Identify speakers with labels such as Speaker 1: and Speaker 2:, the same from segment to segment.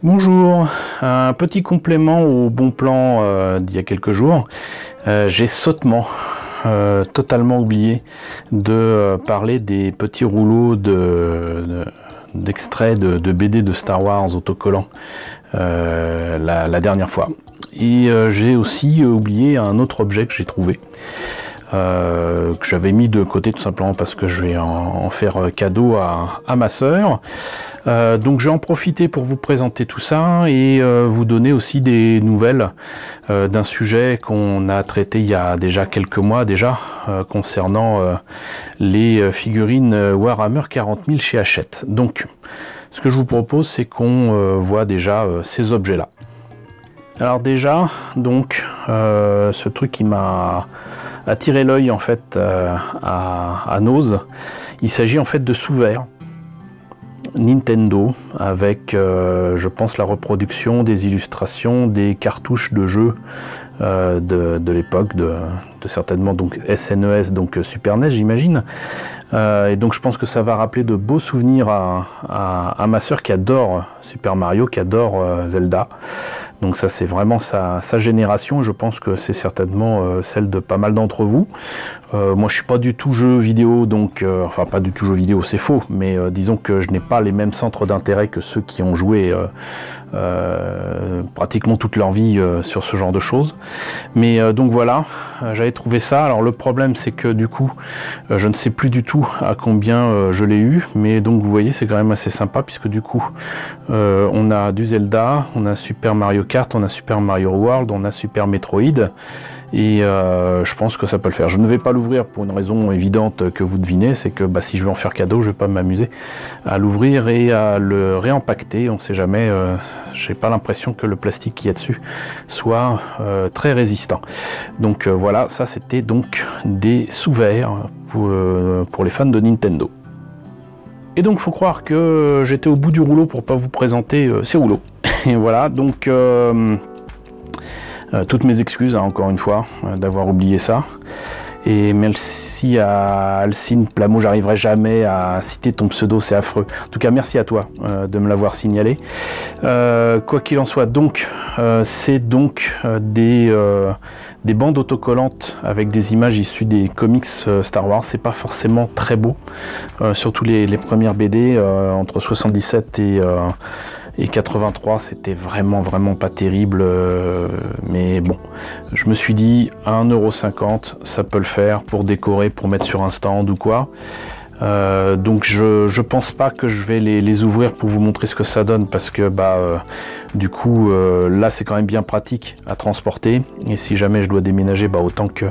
Speaker 1: Bonjour, un petit complément au bon plan d'il y a quelques jours. J'ai sottement totalement oublié de parler des petits rouleaux d'extraits de BD de Star Wars autocollants la dernière fois. Et j'ai aussi oublié un autre objet que j'ai trouvé. Que j'avais mis de côté tout simplement parce que je vais en faire cadeau à ma sœur. Donc je vais en profiter pour vous présenter tout ça et vous donner aussi des nouvelles d'un sujet qu'on a traité il y a déjà quelques mois concernant les figurines Warhammer 40 000 chez Hachette. Donc ce que je vous propose, c'est qu'on voit déjà ces objets là. Alors déjà, donc ce truc qui m'a attiré l'œil en fait à Nose, il s'agit en fait de sous-verts Nintendo avec je pense la reproduction des illustrations des cartouches de jeux de l'époque de certainement donc SNES, donc Super NES j'imagine, et donc je pense que ça va rappeler de beaux souvenirs à ma soeur qui adore Super Mario, qui adore Zelda. Donc ça c'est vraiment sa génération, je pense que c'est certainement celle de pas mal d'entre vous. Moi je suis pas du tout jeu vidéo, donc enfin pas du tout jeu vidéo, c'est faux, mais disons que je n'ai pas les mêmes centres d'intérêt que ceux qui ont joué pratiquement toute leur vie sur ce genre de choses. Mais donc voilà, j'avais trouvé ça. Alors le problème c'est que du coup je ne sais plus du tout à combien je l'ai eu, mais donc vous voyez c'est quand même assez sympa puisque du coup on a du Zelda, on a Super Mario Kart, on a Super Mario World, on a Super Metroid. Et je pense que ça peut le faire. Je ne vais pas l'ouvrir pour une raison évidente que vous devinez, c'est que si je veux en faire cadeau, je ne vais pas m'amuser à l'ouvrir et à le réempacter. On ne sait jamais, j'ai pas l'impression que le plastique qu'il y a dessus soit très résistant. Donc voilà, ça c'était donc des sous-verts pour les fans de Nintendo. Et donc faut croire que j'étais au bout du rouleau pour pas vous présenter ces rouleaux. Et voilà, donc toutes mes excuses, encore une fois, d'avoir oublié ça. Et merci à Alcine Plamo, j'arriverai jamais à citer ton pseudo, c'est affreux. En tout cas, merci à toi de me l'avoir signalé. Quoi qu'il en soit, donc, c'est donc des bandes autocollantes avec des images issues des comics Star Wars. C'est pas forcément très beau, surtout les premières BD entre 77 et 83, c'était vraiment pas terrible, mais bon, je me suis dit 1,50 €, ça peut le faire pour décorer, pour mettre sur un stand ou quoi. Donc je pense pas que je vais les ouvrir pour vous montrer ce que ça donne, parce que du coup là c'est quand même bien pratique à transporter, et si jamais je dois déménager, autant que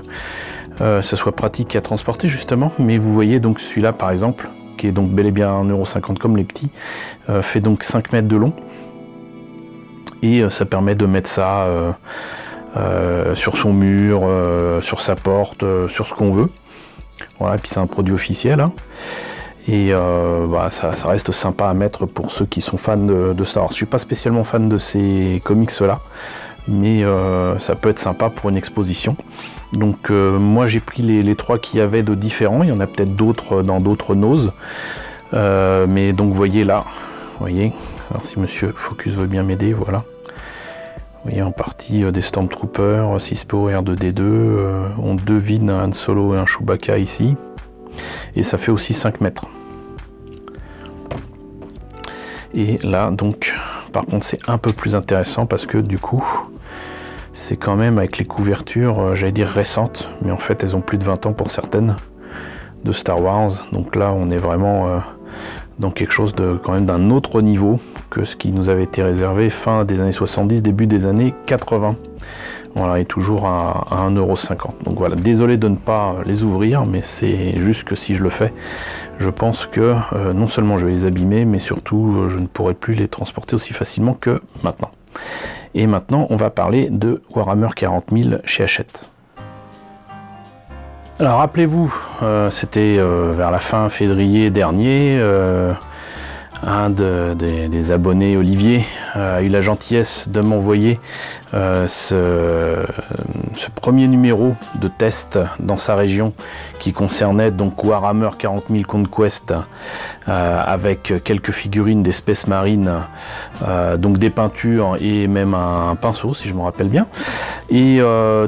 Speaker 1: ce soit pratique à transporter justement. Mais vous voyez donc celui-là par exemple, qui est donc bel et bien 1,50 € comme les petits, fait donc 5 mètres de long, et ça permet de mettre ça sur son mur, sur sa porte, sur ce qu'on veut. Voilà, et puis c'est un produit officiel, hein. Et ça reste sympa à mettre pour ceux qui sont fans de Star Wars. Je suis pas spécialement fan de ces comics là, mais ça peut être sympa pour une exposition. Donc moi j'ai pris les trois qu'il y avait de différents, il y en a peut-être d'autres dans d'autres Nose, mais donc vous voyez là, voyez, alors si monsieur Focus veut bien m'aider, voilà, vous voyez en partie des Stormtroopers, 6PO R2D2, on devine un Han Solo et un Chewbacca ici, et ça fait aussi 5 mètres. Et là donc par contre c'est un peu plus intéressant parce que du coup c'est quand même avec les couvertures, j'allais dire récentes, mais en fait elles ont plus de 20 ans pour certaines, de Star Wars. Donc là on est vraiment dans quelque chose de quand même d'un autre niveau que ce qui nous avait été réservé fin des années 70, début des années 80. Voilà, et toujours à 1,50 €. Donc voilà, désolé de ne pas les ouvrir, mais c'est juste que si je le fais, je pense que non seulement je vais les abîmer, mais surtout je ne pourrai plus les transporter aussi facilement que maintenant. Et maintenant, on va parler de Warhammer 40 000 chez Hachette. Alors rappelez-vous, c'était vers la fin février dernier, un des abonnés, Olivier, a eu la gentillesse de m'envoyer ce premier numéro de test dans sa région qui concernait donc Warhammer 40 000 Conquest avec quelques figurines d'espèces marines, donc des peintures et même un pinceau si je me rappelle bien. Et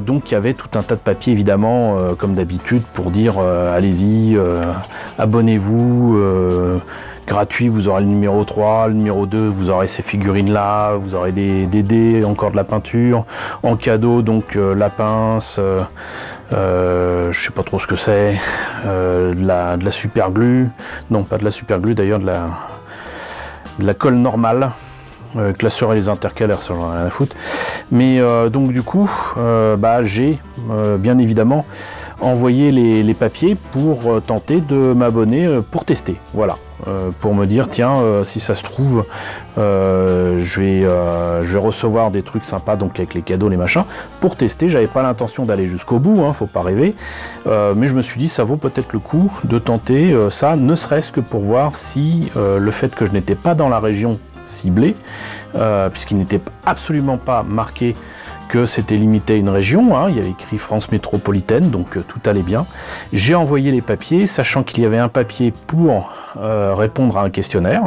Speaker 1: donc il y avait tout un tas de papiers évidemment comme d'habitude pour dire allez-y, abonnez-vous, gratuit, vous aurez le numéro 3, le numéro 2, vous aurez ces figurines là, vous aurez des dés, encore de la peinture, en cadeau donc la pince, je sais pas trop ce que c'est, de la super glue, non pas de la super glue d'ailleurs, de la colle normale, classeur et les intercalaires, ça j'en ai rien à foutre. Mais donc du coup, j'ai bien évidemment envoyé les papiers pour tenter de m'abonner pour tester, voilà, pour me dire tiens si ça se trouve je vais recevoir des trucs sympas donc avec les cadeaux, les machins, pour tester. J'avais pas l'intention d'aller jusqu'au bout, hein, faut pas rêver, mais je me suis dit ça vaut peut-être le coup de tenter ça, ne serait-ce que pour voir si le fait que je n'étais pas dans la région ciblée, puisqu'il n'était absolument pas marqué que c'était limité à une région, hein, il y avait écrit France métropolitaine, donc tout allait bien. J'ai envoyé les papiers, sachant qu'il y avait un papier pour répondre à un questionnaire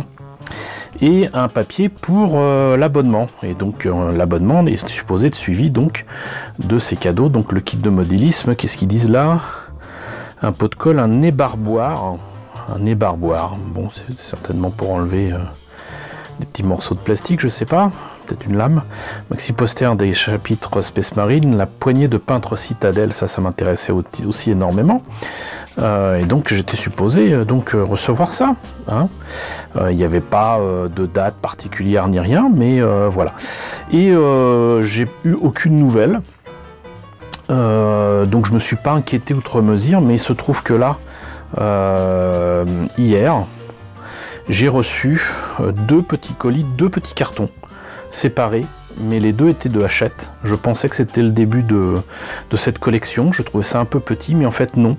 Speaker 1: et un papier pour l'abonnement. Et donc l'abonnement est supposé être suivi donc de ces cadeaux, donc le kit de modélisme, qu'est-ce qu'ils disent là? Un pot de colle, un ébarboire. Un ébarboire, bon c'est certainement pour enlever des petits morceaux de plastique, je sais pas, peut-être une lame. Maxi poster des chapitres Space Marine, la poignée de peintre Citadelle, ça m'intéressait aussi énormément. Et donc j'étais supposé recevoir ça. Hein. Il n'y avait pas de date particulière ni rien, mais voilà. Et j'ai eu aucune nouvelle. Donc je me suis pas inquiété outre mesure, mais il se trouve que là, hier, j'ai reçu deux petits colis, deux petits cartons séparés, mais les deux étaient de Hachette. Je pensais que c'était le début de cette collection, je trouvais ça un peu petit, mais en fait non.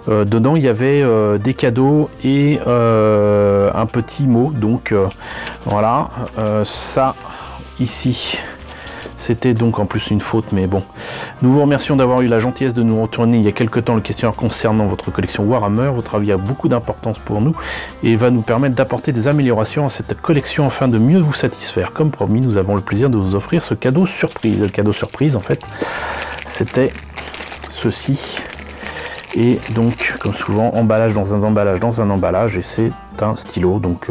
Speaker 1: Dedans il y avait des cadeaux et un petit mot, donc voilà, ça ici. C'était donc en plus une faute, mais bon. Nous vous remercions d'avoir eu la gentillesse de nous retourner il y a quelque temps le questionnaire concernant votre collection Warhammer. Votre avis a beaucoup d'importance pour nous et va nous permettre d'apporter des améliorations à cette collection afin de mieux vous satisfaire. Comme promis, nous avons le plaisir de vous offrir ce cadeau surprise. Le cadeau surprise, en fait, c'était ceci. Et donc, comme souvent, emballage dans un emballage dans un emballage, et c'est un stylo, donc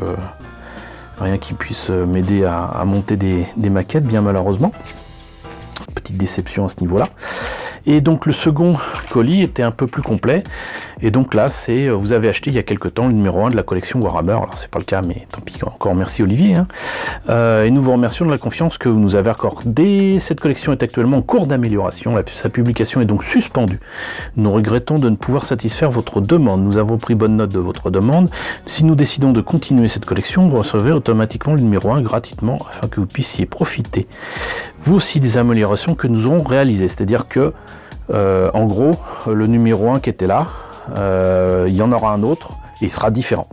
Speaker 1: rien qui puisse m'aider à monter des maquettes, bien malheureusement. Petite déception à ce niveau-là. Et donc le second colis était un peu plus complet. Et donc là, c'est vous avez acheté il y a quelque temps le numéro 1 de la collection Warhammer. Alors c'est pas le cas, mais tant pis, encore merci Olivier. Hein. Et nous vous remercions de la confiance que vous nous avez accordée. Cette collection est actuellement en cours d'amélioration. Sa publication est donc suspendue. Nous regrettons de ne pouvoir satisfaire votre demande. Nous avons pris bonne note de votre demande. Si nous décidons de continuer cette collection, vous recevrez automatiquement le numéro 1 gratuitement afin que vous puissiez profiter vous aussi des améliorations que nous aurons réalisées. C'est-à-dire que en gros, le numéro 1 qui était là, il y en aura un autre et il sera différent.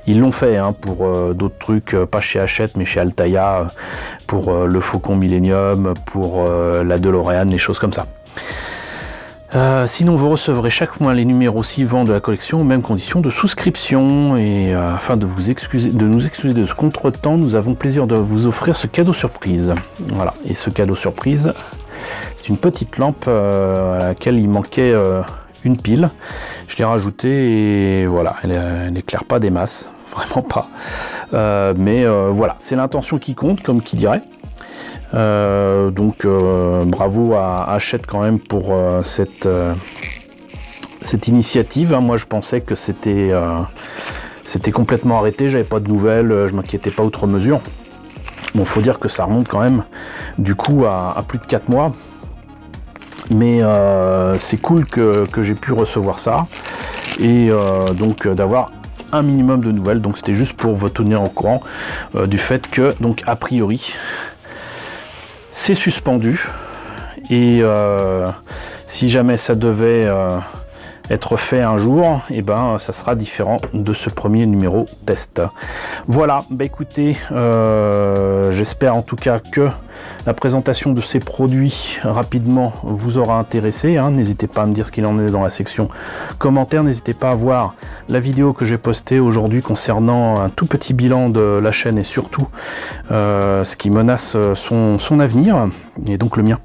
Speaker 1: Ils l'ont fait hein, pour d'autres trucs, pas chez Hachette mais chez Altaïa, pour le Faucon Millennium, pour la DeLorean, les choses comme ça. Sinon vous recevrez chaque mois les numéros suivants de la collection aux mêmes conditions de souscription. Et afin de nous excuser de ce contretemps, nous avons le plaisir de vous offrir ce cadeau surprise. Voilà, et ce cadeau surprise, c'est une petite lampe à laquelle il manquait une pile. Je l'ai rajoutée et voilà, elle n'éclaire pas des masses, vraiment pas. Mais voilà, c'est l'intention qui compte, comme qui dirait. Donc bravo à Hachette quand même pour cette initiative. Moi je pensais que c'était complètement arrêté, j'avais pas de nouvelles, je m'inquiétais pas outre mesure. Bon, faut dire que ça remonte quand même du coup à plus de 4 mois. Mais c'est cool que j'ai pu recevoir ça et donc d'avoir un minimum de nouvelles. Donc c'était juste pour vous tenir au courant du fait que donc a priori c'est suspendu et si jamais ça devait être fait un jour, et ben ça sera différent de ce premier numéro test. Voilà, bah écoutez, j'espère en tout cas que la présentation de ces produits rapidement vous aura intéressé, hein. N'hésitez pas à me dire ce qu'il en est dans la section commentaires, n'hésitez pas à voir la vidéo que j'ai postée aujourd'hui concernant un tout petit bilan de la chaîne et surtout ce qui menace son avenir, et donc le mien.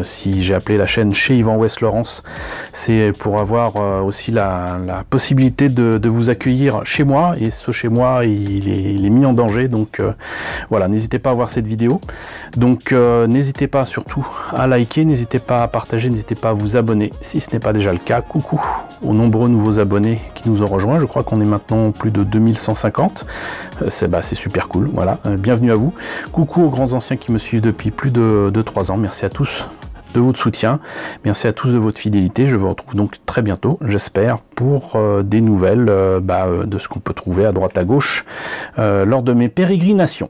Speaker 1: Si j'ai appelé la chaîne Chez Yvan West Laurence, c'est pour avoir aussi la possibilité de vous accueillir chez moi, et ce chez moi il est mis en danger, donc voilà, n'hésitez pas à voir cette vidéo, donc n'hésitez pas surtout à liker, n'hésitez pas à partager, n'hésitez pas à vous abonner si ce n'est pas déjà le cas. Coucou aux nombreux nouveaux abonnés qui nous ont rejoints, je crois qu'on est maintenant plus de 2150, c'est super cool, voilà, bienvenue à vous. Coucou aux grands anciens qui me suivent depuis plus de 3 ans, merci à tous de votre soutien, merci à tous de votre fidélité. Je vous retrouve donc très bientôt, j'espère, pour des nouvelles de ce qu'on peut trouver à droite à gauche lors de mes pérégrinations.